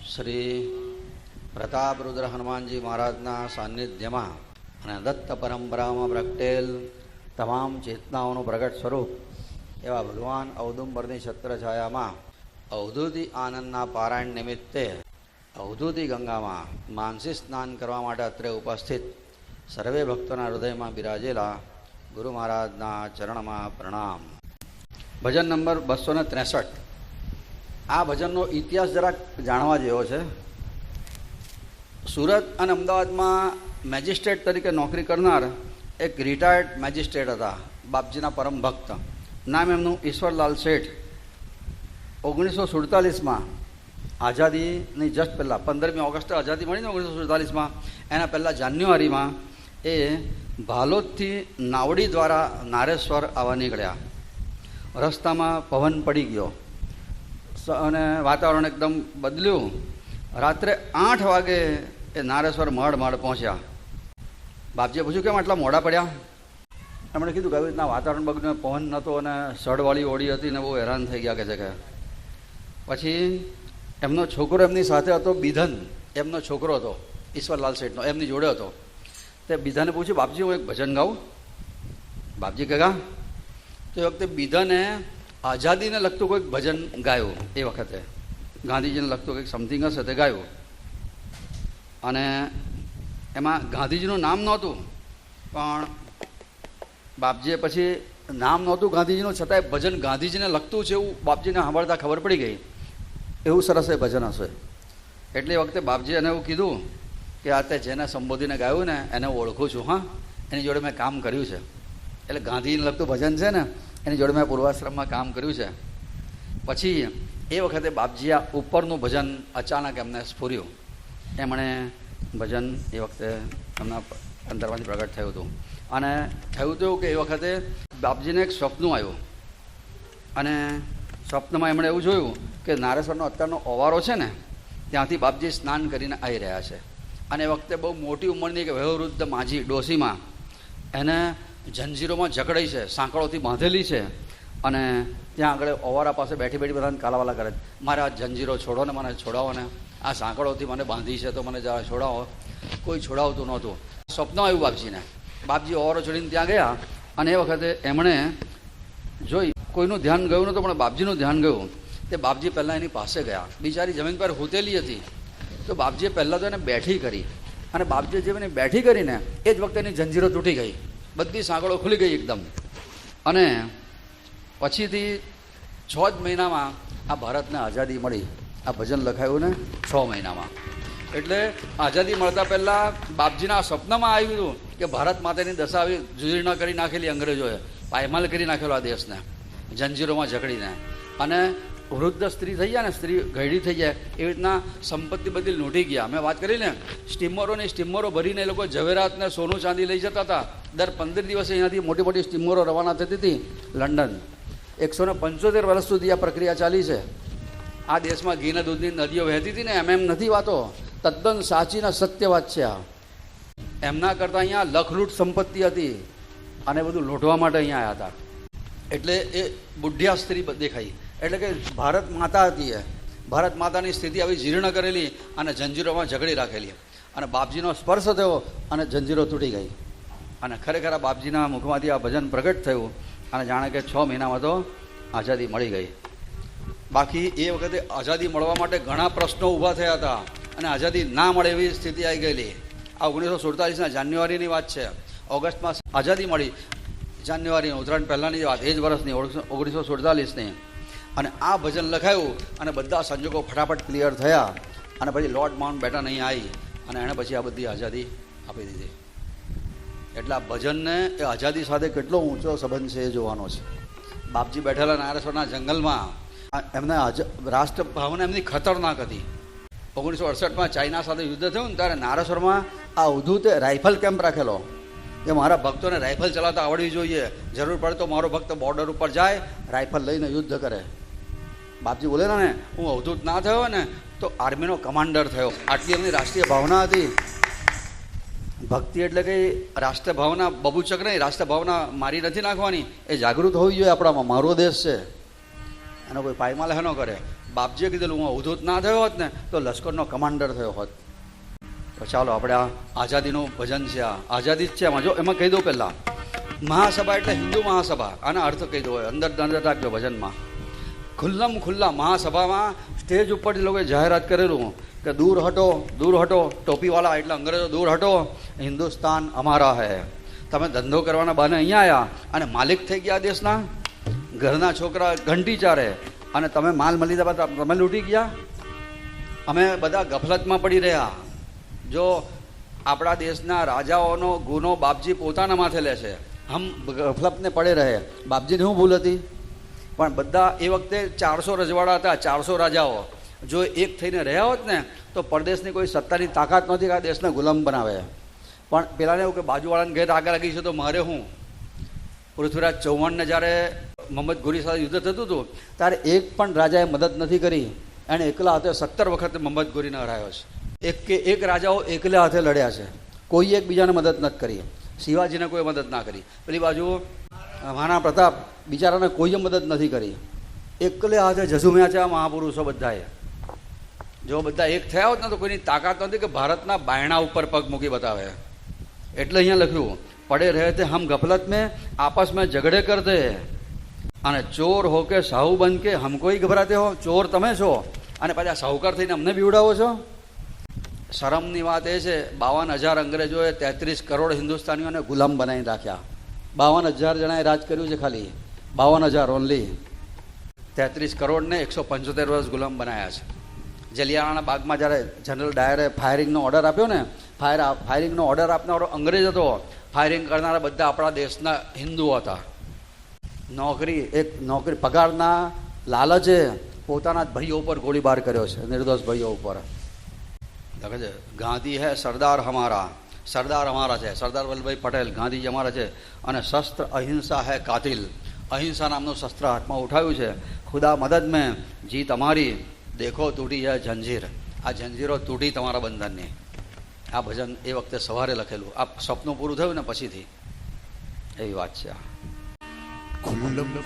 શ્રી પ્રતાપરુદ્ર હનુમાનજી મહારાજના સાનિધ્યમાં અને દત્ત પરંપરામાં પ્રગટેલ તમામ ચેતનાઓનું પ્રગટ સ્વરૂપ એવા ભગવાન ઔદુંબરની છત્રછાયામાં અવધૂતી આનંદના પારાયણ નિમિત્તે અવધૂતી ગંગામાં માનસી સ્નાન કરવા માટે અત્રે ઉપસ્થિત સર્વે ભક્તોના હૃદયમાં બિરાજેલા ગુરુ મહારાજના ચરણમાં પ્રણામ. ભજન નંબર 263. આ ભજનનો ઇતિહાસ જરાક જાણવા જેવો છે. સુરત અને અમદાવાદમાં મેજિસ્ટ્રેટ તરીકે નોકરી કરનાર એક રિટાયર્ડ મેજિસ્ટ્રેટ હતા, બાપજીના પરમ ભક્ત. નામ એમનું ઈશ્વરલાલ શેઠ. 1947માં આઝાદીની જસ્ટ પહેલાં 15મી ઓગસ્ટે આઝાદી મળી ને 1947માં, એના પહેલાં જાન્યુઆરીમાં એ ભાલોદથી નાવડી દ્વારા નારેશ્વર આવવા નીકળ્યા. રસ્તામાં પવન પડી ગયો અને વાતાવરણ એકદમ બદલ્યું. રાત્રે 8 વાગે એ નારેશ્વર મડ પહોંચ્યા. બાપજીએ પૂછ્યું કેમ આટલા મોડા પડ્યા? એમણે કીધું કે આવી રીતના વાતાવરણ બગડ્યું, પવન નહોતો અને સડવાળી ઓળી હતી ને બહુ હેરાન થઈ ગયા કે. પછી એમનો છોકરો એમની સાથે હતો, બિધન એમનો છોકરો હતો, ઈશ્વરલાલ શેઠનો, એમની જોડે હતો. તે બિધાને પૂછ્યું બાપજી હું એક ભજન ગાઉં? બાપજી કહેગા. તો એ વખતે બિધને આઝાદીને લગતું કોઈક ભજન ગાયું. એ વખતે ગાંધીજીને લગતું કંઈક સમથિંગ હશે તે ગાયું. અને એમાં ગાંધીજીનું નામ નહોતું, પણ બાપજીએ પછી નામ નહોતું ગાંધીજીનું, છતાંય ભજન ગાંધીજીને લગતું છે એવું બાપજીને સાંભળતા ખબર પડી ગઈ. એવું સરસ એ ભજન હશે. એટલે એ વખતે બાપજીએ એને એવું કીધું કે આ તે જેને સંબોધીને ગાયું ને એને હું ઓળખું છું, હા, એની જોડે મેં કામ કર્યું છે. એટલે ગાંધીજીને લગતું ભજન છે ને, એની જોડે મેં પૂર્વાશ્રમમાં કામ કર્યું છે. પછી એ વખતે બાપજીએ આ ઉપરનું ભજન અચાનક એમને સ્ફુર્યું. એમણે ભજન એ વખતે એમના અંતરમાંથી પ્રગટ થયું હતું. અને થયું હતું કે એ વખતે બાપજીને એક સ્વપ્ન આવ્યું. અને સ્વપ્નમાં એમણે એવું જોયું કે નારેશ્વરનો અત્યારનો ઓવારો છે ને, ત્યાંથી બાપજી સ્નાન કરીને આવી રહ્યા છે. અને એ વખતે બહુ મોટી ઉંમરની કે વયોવૃદ્ધ માજી ડોસીમાં એને જંજીરોમાં જકડાઈ છે, સાંકળોથી બાંધેલી છે. અને ત્યાં આગળ ઓવારા પાસે બેઠી બધાને કાલાવાલા કરે, મારે આ જંજીરો છોડો ને, મને છોડાવો ને, આ સાંકળોથી મને બાંધી છે તો મને જરા છોડાવો. કોઈ છોડાવતું નહોતું. સ્વપ્ન આવ્યું બાપજીને. બાપજી ઓવારો છોડીને ત્યાં ગયા. અને એ વખતે એમણે જોઈ કોઈનું ધ્યાન ગયું નહોતું, પણ બાપજીનું ધ્યાન ગયું. તે બાપજી પહેલાં એની પાસે ગયા. બિચારી જમીન પર હૂતેલી હતી. તો બાપજીએ પહેલાં તો એને બેઠી કરી. અને બાપજીએ જે એને બેઠી કરીને એ જ વખતે એની જંજીરો તૂટી ગઈ, બધી સાંકળો ખુલી ગઈ એકદમ. અને પછીથી 6 જ મહિનામાં આ ભારતને આઝાદી મળી. આ ભજન લખાયું ને 6 મહિનામાં. એટલે આઝાદી મળતા પહેલાં બાપજીના સ્વપ્નમાં આવ્યું હતું કે ભારત માતાની દશા આવી જીર્ણ કરી નાખેલી અંગ્રેજોએ, પાયમાલ કરી નાખેલો આ દેશને જંજીરોમાં જકડીને. અને વૃદ્ધ સ્ત્રી થઈ જાય ને, સ્ત્રી ઘરડી થઈ જાય, એવી રીતના સંપત્તિ બધી લૂંટી ગયા. મેં વાત કરી ને, સ્ટીમરો ભરીને એ લોકો ઝવેરાતને સોનું ચાંદી લઈ જતા હતા. દર 15 દિવસે અહીંયાથી મોટી મોટી સ્ટીમરો રવાના થતી હતી લંડન. 175 વર્ષ સુધી આ પ્રક્રિયા ચાલી છે. આ દેશમાં ઘીના દૂધની નદીઓ વહેતી હતી ને, એમ નથી વાતો, તદ્દન સાચી ને સત્ય વાત છે આ. એમના કરતાં અહીંયા લખલૂટ સંપત્તિ હતી અને બધું લૂંટવા માટે અહીંયા આવ્યા હતા. એટલે એ બુઢિયા સ્ત્રી દેખાઈ. એટલે કે ભારત માતા હતી. એ ભારત માતાની સ્થિતિ આવી જીર્ણ કરેલી અને જંજીરોમાં જકડી રાખેલી. અને બાપજીનો સ્પર્શ થયો અને જંજીરો તૂટી ગઈ. અને ખરેખર આ બાપજીના મુખમાંથી આ ભજન પ્રગટ થયું. અને જાણે કે 6 મહિનામાં તો આઝાદી મળી ગઈ. બાકી એ વખતે આઝાદી મળવા માટે ઘણા પ્રશ્નો ઊભા થયા હતા અને આઝાદી ના મળે એવી સ્થિતિ આવી ગયેલી. આ 1947ના જાન્યુઆરીની વાત છે. ઓગસ્ટમાં આઝાદી મળી, જાન્યુઆરીની ઉત્તરાયણ પહેલાંની વાત, એ જ વર્ષની 1947ની. અને આ ભજન લખાયું અને બધા સંજોગો ફટાફટ ક્લિયર થયા. અને પછી લોર્ડ માઉન્ટ બેટન અહીં આવી અને એણે પછી આ બધી આઝાદી આપી દીધી. એટલે આ ભજનને એ આઝાદી સાથે કેટલો ઊંચો સંબંધ છે એ જોવાનો છે. બાપજી બેઠેલા નારેશ્વરના જંગલમાં એમને રાષ્ટ્રભાવના એમની ખતરનાક હતી. 1968માં ચાઇના સાથે યુદ્ધ થયું ને ત્યારે નારેશ્વરમાં આ અવધૂતે રાઇફલ કેમ્પ રાખેલો કે મારા ભક્તોને રાઇફલ ચલાવતા આવડવી જોઈએ, જરૂર પડે તો મારો ભક્ત બોર્ડર ઉપર જાય, રાઇફલ લઈને યુદ્ધ કરે. બાપજી બોલે ને, હું અવધૂત ના થયો ને તો આર્મીનો કમાન્ડર થયો. આટલી એમની રાષ્ટ્રીય ભાવના હતી. ભક્તિ એટલે કે રાષ્ટ્રભાવના બબુચક નહીં, રાષ્ટ્રભાવના મારી નથી નાખવાની, એ જાગૃત હોવી જોઈએ આપણામાં. મારો દેશ છે, એનો કોઈ પાયમાલ ન કરે. બાપજીએ કીધેલું હું અવધૂત ના થયો હોત ને તો લશ્કરનો કમાન્ડર થયો હોત. તો ચાલો આપણે આ આઝાદીનું ભજન છે, આ આઝાદી જ છે એમાં. જો એમાં કહી દઉં પહેલાં, મહાસભા એટલે હિન્દુ મહાસભા, આના અર્થ કહી દો, અંદર અંદર રાખજો ભજનમાં. ખુલ્લા મહાસભામાં સ્ટેજ ઉપરથી લોકોએ જાહેરાત કરેલું કે દૂર હટો ટોપીવાળા એટલે અંગ્રેજો દૂર હટો, હિન્દુસ્તાન અમારા હૈ. તમે ધંધો કરવાના બહાને અહીંયા આવ્યા અને માલિક થઈ ગયા દેશના. ઘરના છોકરા ઘંટી ચારે અને તમે માલ મળી દા તમે લૂંટી ગયા. અમે બધા ગફલતમાં પડી રહ્યા. જો આપણા દેશના રાજાઓનો ગુનો બાપજી પોતાના માથે લે છે. હમ ગફલતને પડે રહે. બાપજીની શું ભૂલ હતી? પણ બધા એ વખતે 400 રજવાડા હતા, 400 રાજાઓ. જો એક થઈને રહ્યા હોત ને તો પરદેશની કોઈ સત્તાની તાકાત નહોતી કે આ દેશને ગુલામ બનાવે. પણ પેલાને એવું કે બાજુવાળાને ઘેર આગળ લાગી છે તો મારે હું. પૃથ્વીરાજ ચૌહાણને જ્યારે મોહમ્મદ ઘોરી સાથે યુદ્ધ થતું હતું ત્યારે એક પણ રાજાએ મદદ નથી કરી. એણે એકલા હાથે 17 વખત મોહમ્મદ ઘોરીને હરાયો છે. એક રાજાઓ એકલા હાથે લડ્યા છે, કોઈ એકબીજાને મદદ નથી કરી. શિવાજીને કોઈ મદદ ના કરી. પેલી બાજુ મહારાણા પ્રતાપ બિચારાને કોઈએ મદદ નથી કરી. એકલે હાથે ઝઝુમ્યા છે આ મહાપુરુષો બધાએ. જો બધા એક થયા હોત ને તો કોઈની તાકાત નથી કે ભારતના બાયણા ઉપર પગ મૂકી બતાવે. એટલે અહીંયા લખ્યું, પડે રહે તે હમ ગફલત મેં આપસ મેં ઝઘડે કરતે અને ચોર હો કે સાહુ બન કે હમકો ही ગભરાતે હો. ચોર તમે છો અને પાછા સાહુકાર થઈને અમને બીવડાવો છો. શરમની વાત એ છે 52,000 અંગ્રેજોએ 33 કરોડ હિન્દુસ્તાનીઓને ગુલામ બનાવી રાખ્યા. 52,000 જણાએ રાજ કર્યું છે, ખાલી 52,000 ઓનલી. 33 કરોડને 175 વર્ષ ગુલામ બનાવ્યા છે. જલિયાવાલા બાગમાં જ્યારે જનરલ ડાયરે ફાયરિંગનો ઓર્ડર આપ્યો ને, ફાયરિંગનો ઓર્ડર આપનારો અંગ્રેજ હતો. ફાયરિંગ કરનારા બધા આપણા દેશના હિન્દુઓ હતા. નોકરી પગારના લાલચે પોતાના જ ભાઈઓ ઉપર ગોળીબાર કર્યો છે, નિર્દોષ ભાઈઓ ઉપર. દેખે છે ગાંધી હે સરદાર હમારા, સરદાર અમારા છે, સરદાર વલ્લભભાઈ પટેલ ગાંધીજી અમારા છે. અને શસ્ત્ર અહિંસા હે કાતિલ, અહિંસા નામનું શસ્ત્ર હાથમાં ઉઠાવ્યું છે. ખુદા મદદ મેં જીત અમારી, દેખો તૂટી હે જંજીર. આ જંજીરો તૂટી તમારા બંધનની. આ ભજન એ વખતે સવારે લખેલું. આ સપનું પૂરું થયું ને પછીથી એવી વાત છે.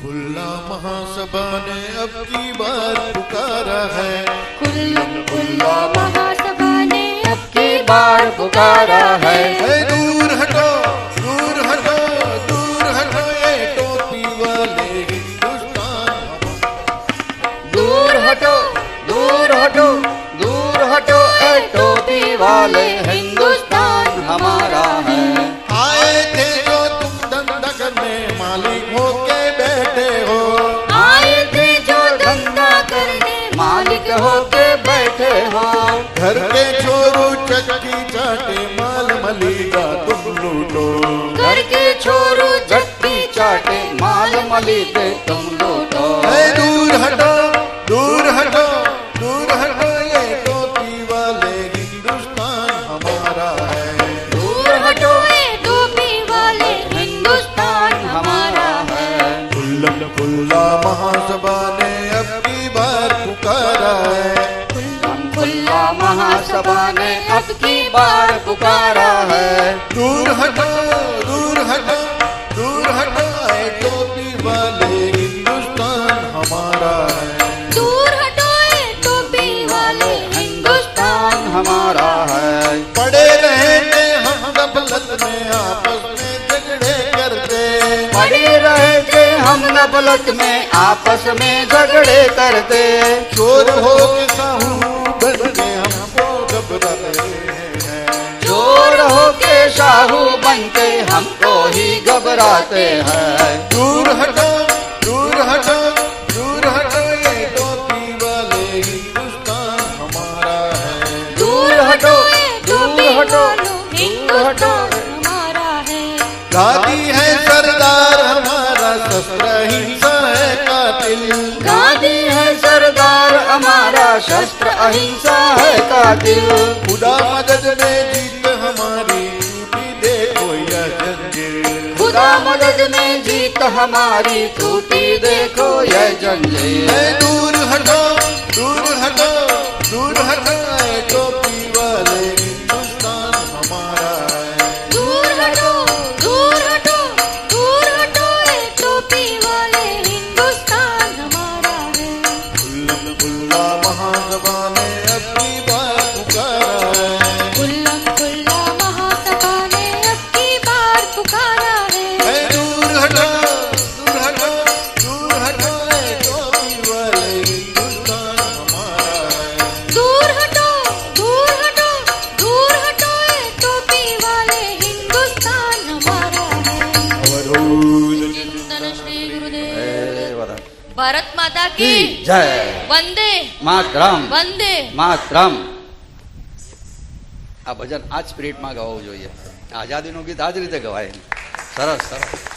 खुल्ला महासभा ने अब की बार पुकारा है, खुल्ला महासभा ने अब की बार पुकारा है. दूर हटो दूर हटो दूर हटो ये टोपी वाले हिंदुस्तान. दूर हटो दूर हटो दूर हटो ए टोपी वाले हिंदुस्तान हमारा है. आए थे जो तुम धंधा करने मालिक हो के बैठे हो, आए थे जो धंधा करने मालिक हो के बैठे हो. घर के छोरू चक्की चाटे माल मलीदा तुम लूटो, घर के छोरू झट्टी चाटे माल मली पे तुम लूटो. दूर हटो दूर हटो दूर हटो ये टोपी वाले हिंदुस्तान हमारा है. दूर हटो ए टोपी वाले हिंदुस्तान हमारा है. खुल्ला महासभा ने अब की बार पुकारा है, खुल्ला महासभा ने अब की बार पुकारा है. दूर हटो दूर हटो दूर हटो ये टोपी वाले हिंदुस्तान हमारा है. दूर हटो ए टोपी वाले हिंदुस्तान हमारा है. पड़े रहते हम गफलत में आपस में झगड़े करते, पड़े रहते हम गफलत में आपस में झगड़े करते. चोर हो के साहू बन के हमको घबराते हैं, चोर हो के साहू बनते हमको ही घबराते हैं. दूर हटो दूर हटो दूर हटो ये टोपी वाले हिंदुस्तान हमारा है. दूर हटो हिंदुस्तान हमारा है. गांधी है सरदार हमारा शस्त्र अहिंसा है कातिल, गांधी है सरदार हमारा शस्त्र अहिंसा है कातिल. खुदा मदद में जीत हमारी टूटी देखो यह जंजीर, खुदा मदद में जीत हमारी टूटी देखो यह जंजीर. दूर हटो दूर हटो दूर हटो ये टोपी वाले हिंदुस्तान हमारा है. दूर हटो दूर हटो दूर हटो ए टोपी वाले हिंदुस्तान हमारा है. खुल्ला ભારત માતા કી કી જય. વંદે માતરમ વંદે માતરમ. આ ભજન આ જ સ્પિરિટમાં ગવાવું જોઈએ. આઝાદીનું ગીત આ જ રીતે ગવાય. સરસ સરસ.